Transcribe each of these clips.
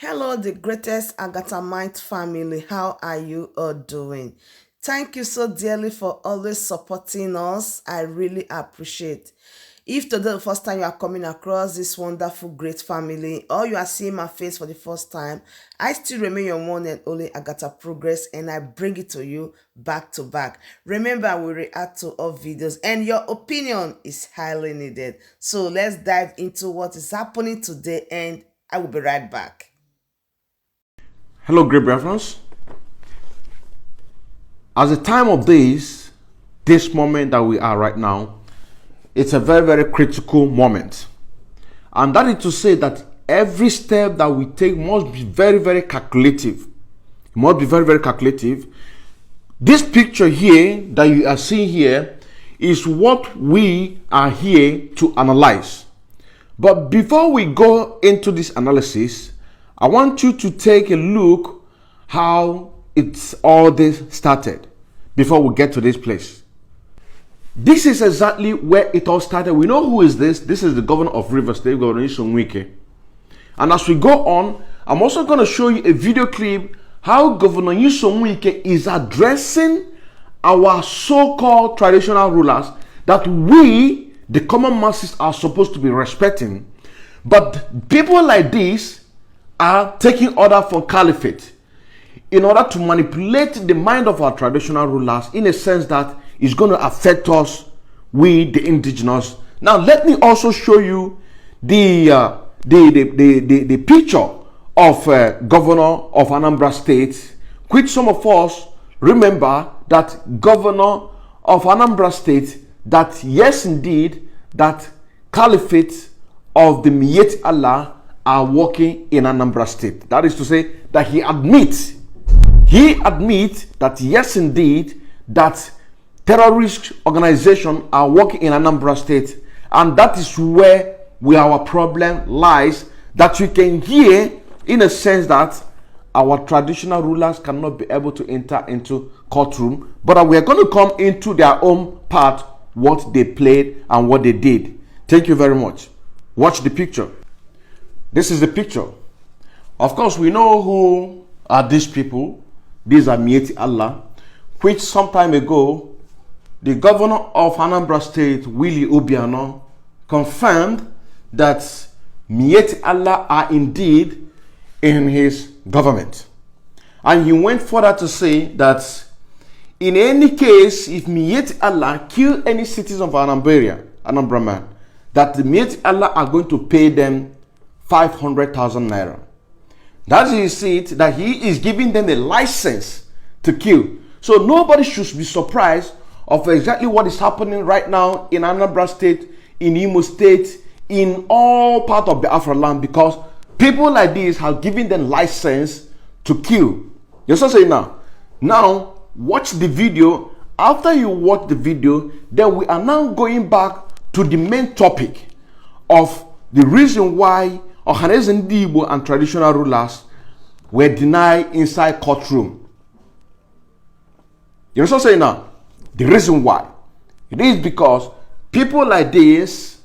Hello, the greatest Agatha Mind family. How are you all doing? Thank you so dearly for always supporting us. I really appreciate. If today the first time you are coming across this wonderful, great family, or you are seeing my face for the first time, I still remain your one and only Agatha Progress, and I bring it to you back to back. Remember, we react to all videos, and your opinion is highly needed. So let's dive into what is happening today, and I will be right back. Hello, great reference. As the time of this moment that we are right now, it's a very, very critical moment. And that is to say that every step that we take must be very, very calculative. It must be very, very calculative. This picture here that you are seeing here is what we are here to analyze. But before we go into this analysis, I want you to take a look how it's all this started before we get to this place. This is exactly where it all started. We know who is this. This is the governor of Rivers State, Governor Wike. And as we go on, I'm also going to show you a video clip how Governor Wike is addressing our so-called traditional rulers that we, the common masses, are supposed to be respecting. But people like this are taking order from caliphate in order to manipulate the mind of our traditional rulers in a sense that is going to affect us, we the indigenous. Now let me also show you the picture of governor of Anambra State, which some of us remember that governor of Anambra State, that yes indeed, that caliphate of the Miyetti Allah are working in Anambra State. That is to say that he admits that yes indeed, that terrorist organizations are working in Anambra State, and that is where our problem lies, that you can hear in a sense that our traditional rulers cannot be able to enter into courtroom, but we are going to come into their own part, what they played and what they did. Thank you very much. Watch the picture. This is the picture. Of course, we know who are these people. These are Miyetti Allah, which some time ago, the governor of Anambra State, Willie Obiano, confirmed that Miyetti Allah are indeed in his government. And he went further to say that in any case, if Miyetti Allah kill any citizen of Anambra man, that the Miyetti Allah are going to pay them 500,000 naira. That is it, that he is giving them a license to kill. So nobody should be surprised of exactly what is happening right now in Anambra State, in Imo State, in all part of the Afro land, because people like this have given them license to kill. You see what I'm saying now? Now, watch the video. After you watch the video, then we are now going back to the main topic of the reason why Ohanaeze Ndigbo and traditional rulers were denied inside courtroom. You know what I'm saying now? The reason why. It is because people like this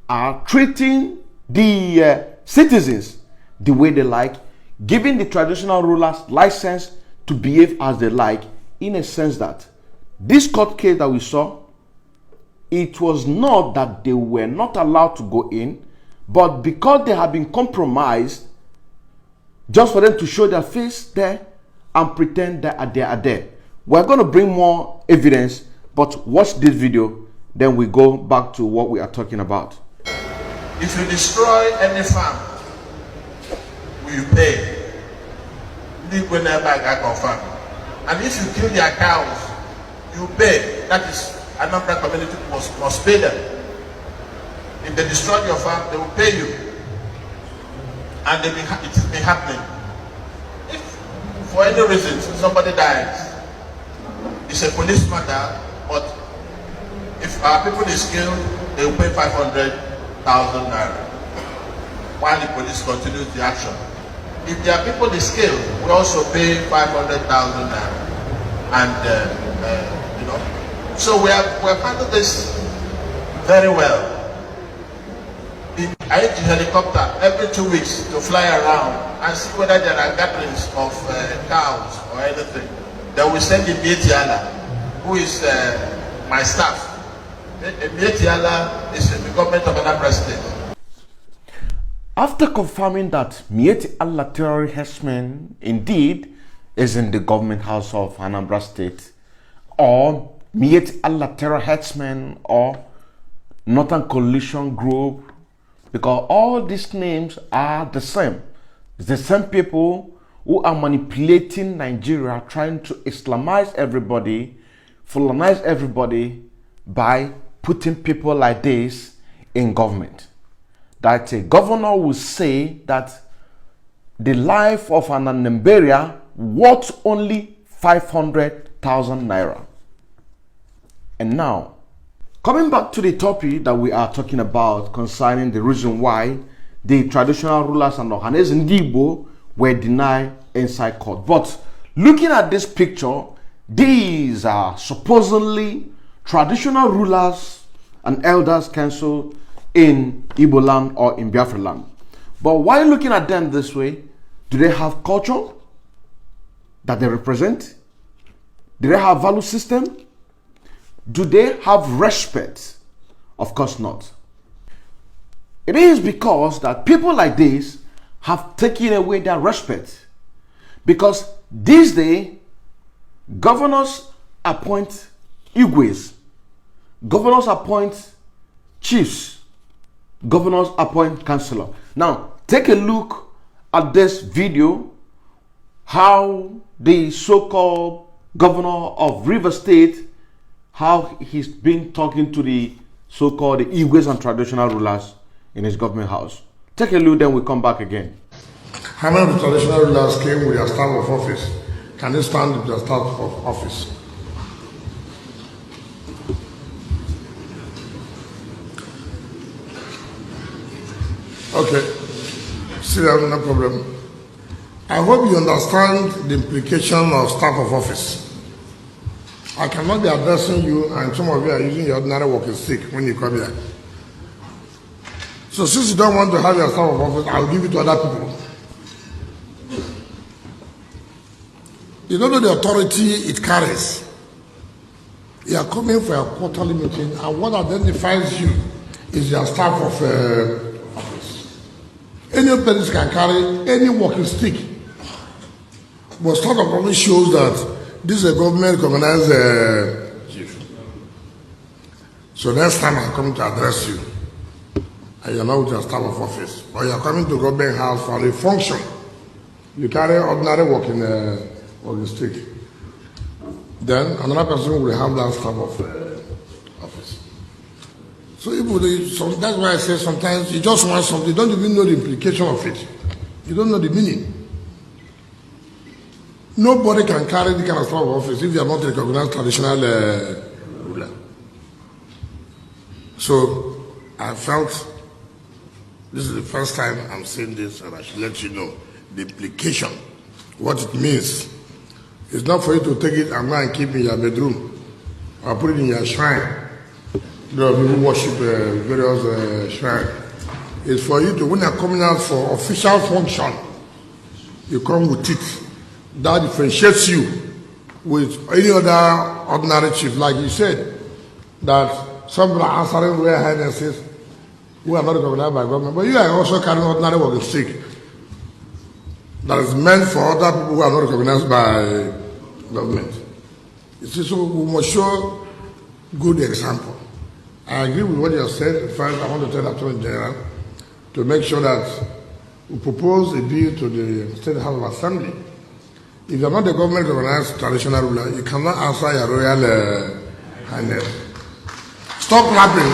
are treating the citizens the way they like, giving the traditional rulers license to behave as they like, in a sense that this court case that we saw, it was not that they were not allowed to go in, but because they have been compromised, just for them to show their face there and pretend that they are there. We're going to bring more evidence, but watch this video, then we go back to what we are talking about. If you destroy any farm, will you pay? Ndigbo never got confirmed. And if you kill their cows, you pay. That is, Anambra community must pay them. If they destroy your farm, they will pay you. And it has been happening. If for any reason somebody dies, it's a police matter, but if our people is killed, they will pay 500,000 naira while the police continues the action. If their people is killed, we also pay 500,000 naira. And you know, so we have handled this very well. I use the helicopter every 2 weeks to fly around and see whether there are gatherings of cows or anything. Then we send the Miyetti Allah, who is my staff. Miyetti Allah is in the government of Anambra State. After confirming that Miyetti Allah terror herdsman indeed is in the government house of Anambra State, or Miyetti Allah terror herdsman or Northern Coalition Group, because all these names are the same. It's the same people who are manipulating Nigeria, trying to Islamize everybody, Fulanize everybody by putting people like this in government. That a governor will say that the life of an Anambra worth only 500,000 naira. And now, coming back to the topic that we are talking about concerning the reason why the traditional rulers and Ohanaeze Ndigbo were denied inside court. But looking at this picture, these are supposedly traditional rulers and elders council in Igbo land or in Biafra land. But while looking at them this way, do they have culture that they represent? Do they have value system? Do they have respect? Of course not. It is because that people like this have taken away their respect. Because this day, governors appoint Igwes, governors appoint chiefs, governors appoint councillor. Now, take a look at this video, how the so-called governor of River State, how he's been talking to the so-called Igwes and traditional rulers in his government house. Take a look, then we come back again. How many of the traditional rulers came with their staff of office? Can they stand with their staff of office? Okay, see that, no problem. I hope you understand the implication of staff of office. I cannot be addressing you and some of you are using your ordinary walking stick when you come here. So since you don't want to have your staff of office, I'll give it to other people. You don't know the authority it carries. You are coming for a quarterly meeting and what identifies you is your staff of office. Any person can carry any walking stick. But staff of office shows that this is a government recognized chief. So next time I'm coming to address you, and you're not with your staff of office, or you're coming to government house for a function, you carry ordinary walking stick. Then another person will have that staff of office. So that's why I say sometimes you just want something, you don't even know the implication of it. You don't know the meaning. Nobody can carry the kind of staff of office if they are not recognized traditional ruler. So I felt this is the first time I'm saying this, and I should let you know the implication, what it means. It's not for you to take it and go and keep it in your bedroom or put it in your shrine. You know, people worship various shrines. It's for you to, when you're coming out for official function, you come with it. That differentiates you with any other ordinary chief. Like you said, that some people are answering Royal Highnesses who are not recognized by government, but you are also carrying ordinary walking stick that is meant for other people who are not recognized by government. You see, so we must show good example. I agree with what you have said. First, I want to tell the Attorney General to make sure that we propose a bill to the State House of Assembly. If you are not the government recognized traditional ruler, you cannot answer your Royal Highness. Stop clapping.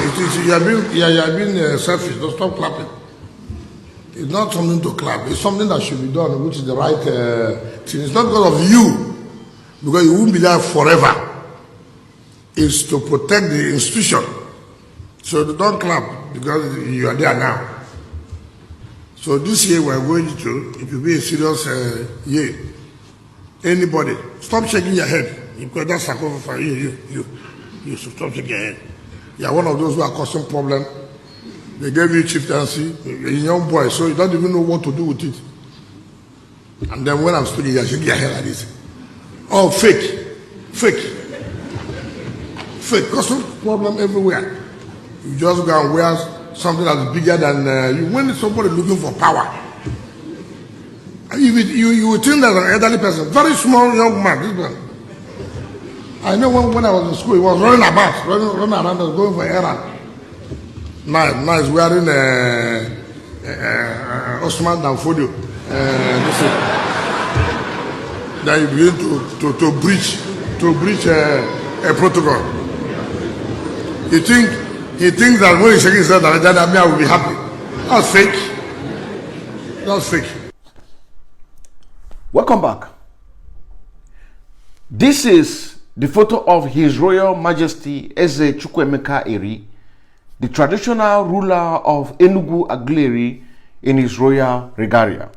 You are being selfish. Don't stop clapping. It's not something to clap. It's something that should be done, which is the right thing. It's not because of you, because you won't be there forever. It's to protect the institution. So don't clap because you are there now. So this year we are going to, it will be a serious year. Anybody, stop shaking your head. Because that's sacrifice for you. You should stop shaking your head. You are one of those who are causing problem They gave you chieftaincy, a young boy, so you don't even know what to do with it. And then when I'm speaking, you're shaking your head like this. Oh, fake. Cause no problem everywhere. You just go and wear something that's bigger than you. When somebody looking for power, you would think that an elderly person, very small young man, this man. I know when I was in school, he was running about, running around, going for errand. Now he's wearing Osman Danfodio. Then you begin to breach a protocol. He thinks that when he's shaking his head, that I will be happy. That's fake. Welcome back. This is the photo of His Royal Majesty Eze Chukwuemeka Eri, the traditional ruler of Enugu Aguleri in his royal regalia.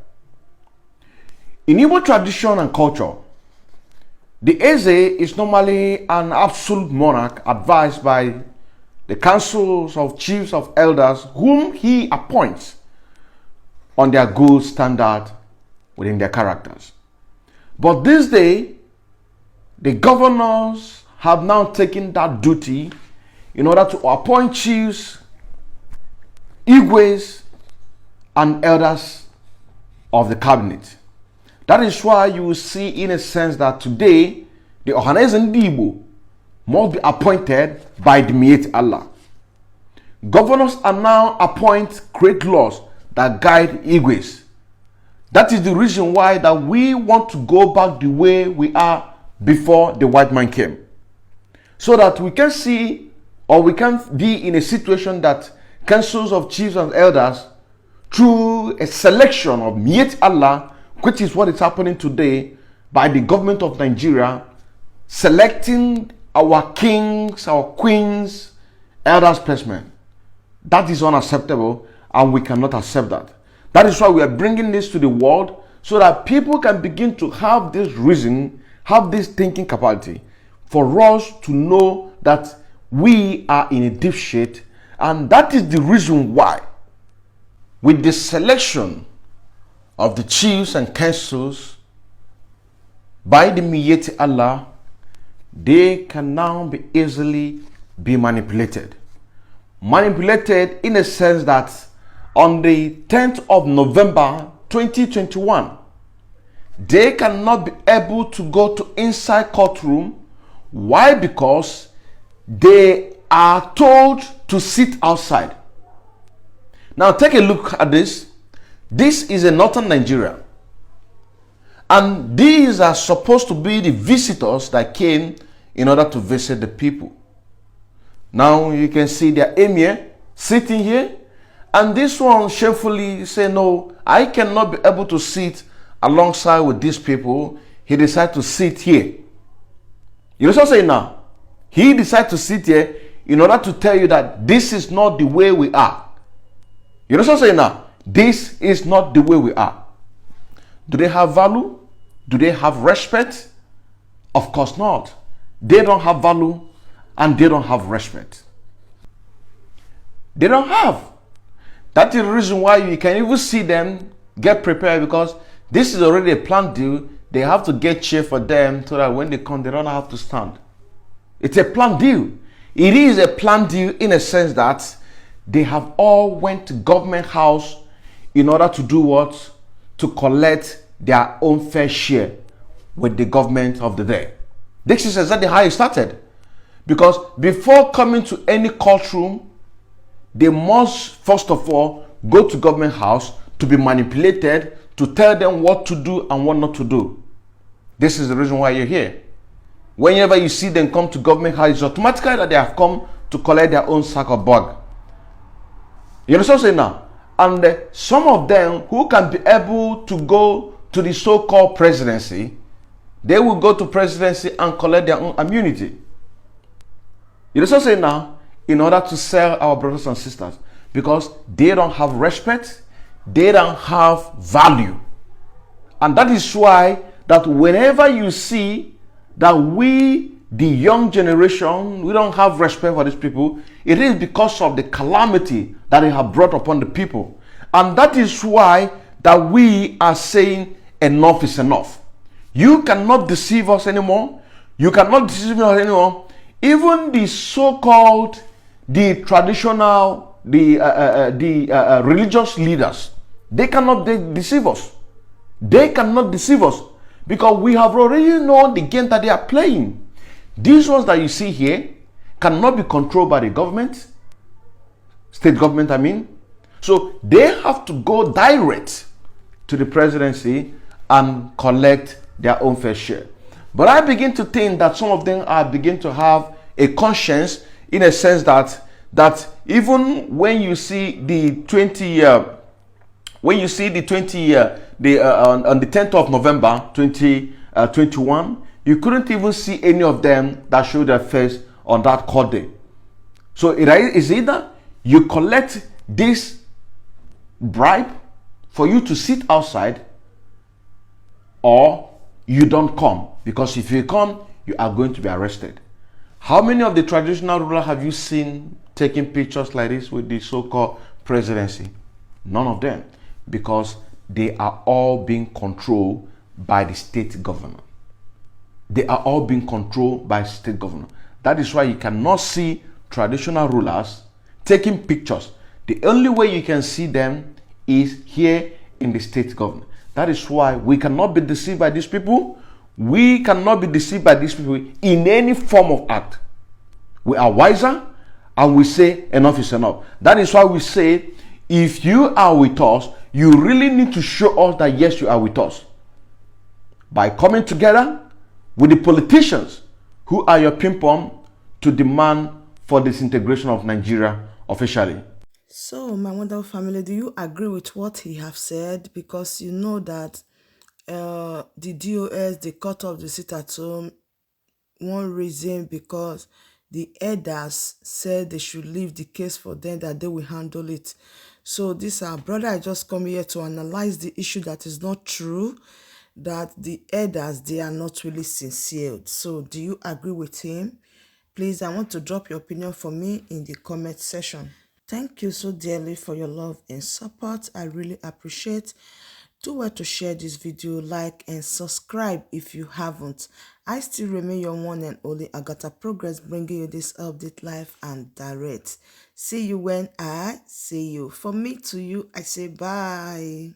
In Igbo tradition and culture, the Eze is normally an absolute monarch advised by the councils of chiefs of elders whom he appoints on their gold standard within their characters. But this day, the governors have now taken that duty in order to appoint chiefs, igwes, and elders of the cabinet. That is why you will see in a sense that today, the Ohanaeze Ndigbo must be appointed by the Miyetti Allah. Governors are now appoint great laws that guide igwes. That is the reason why that we want to go back the way we are before the white man came, so that we can see, or we can be in a situation that councils of chiefs and elders, through a selection of Miyetti Allah, which is what is happening today by the government of Nigeria, selecting our kings, our queens, elders placement. That is unacceptable, and we cannot accept that. That is why we are bringing this to the world, so that people can begin to have this reason, have this thinking capacity, for us to know that we are in a deep shit. And that is the reason why, with the selection of the chiefs and councils by the Miyetti Allah, they can now be easily be manipulated. Manipulated in a sense that on the 10th of November 2021, they cannot be able to go to inside courtroom. Why? Because they are told to sit outside. Now take a look at this. This is a northern Nigeria, and these are supposed to be the visitors that came in order to visit the people. Now you can see their emir sitting here, and this one shamefully say, no, I cannot be able to sit alongside with these people. He decided to sit here. You know what I'm saying now? He decided to sit here in order to tell you that this is not the way we are. You know what I'm saying now? This is not the way we are. Do they have value? Do they have respect? Of course not. They don't have value, and they don't have respect. They don't have. That is the reason why you can even see them get prepared, because this is already a planned deal. They have to get chair for them so that when they come, they don't have to stand. It's a planned deal. It is a planned deal in a sense that they have all went to government house in order to do what? To collect their own fair share with the government of the day. This is exactly how it started. Because before coming to any courtroom, they must first of all go to government house to be manipulated, to tell them what to do and what not to do. This is the reason why you're here. Whenever you see them come to government house, it's automatically that they have come to collect their own sack of bug. You understand what I'm saying now? And some of them who can be able to go to the so-called presidency, they will go to presidency and collect their own immunity. You understand what I'm saying now? In order to sell our brothers and sisters, because they don't have respect, they don't have value. And that is why that whenever you see that we, the young generation, we don't have respect for these people. It is because of the calamity that they have brought upon the people. And that is why that we are saying enough is enough. You cannot deceive us anymore. You cannot deceive us anymore. Even the so-called, the traditional, the religious leaders, they cannot deceive us. They cannot deceive us because we have already known the game that they are playing. These ones that you see here cannot be controlled by the government, state government, I mean. So they have to go direct to the presidency and collect their own fair share. But I begin to think that some of them are beginning to have a conscience, in a sense that even when you see the 20 on the 10th of November 2021, you couldn't even see any of them that showed their face on that court day. So it is either you collect this bribe for you to sit outside, or you don't come, because if you come, you are going to be arrested. How many of the traditional rulers have you seen taking pictures like this with the so-called presidency? None of them, because they are all being controlled by the state government. They are all being controlled by state government. That is why you cannot see traditional rulers taking pictures. The only way you can see them is here in the state government. That is why we cannot be deceived by these people. We cannot be deceived by these people in any form of act. We are wiser and we say enough is enough. That is why we say, if you are with us, you really need to show us that yes, you are with us. By coming together with the politicians who are your ping-pong to demand for disintegration of Nigeria officially. So, my wonderful family, do you agree with what he have said? Because you know that the DOS, they cut off the sit at home. One reason because the elders said they should leave the case for them, that they will handle it. So this our brother, I just come here to analyze the issue that is not true, that the elders, they are not really sincere. So do you agree with him? Please, I want to drop your opinion for me in the comment section. Thank you so dearly for your love and support. I really appreciate. Do well to share this video, like and subscribe if you haven't. I still remain your one and only Agatha Progress, bringing you this update live and direct. See you when I see you. From me to you, I say bye.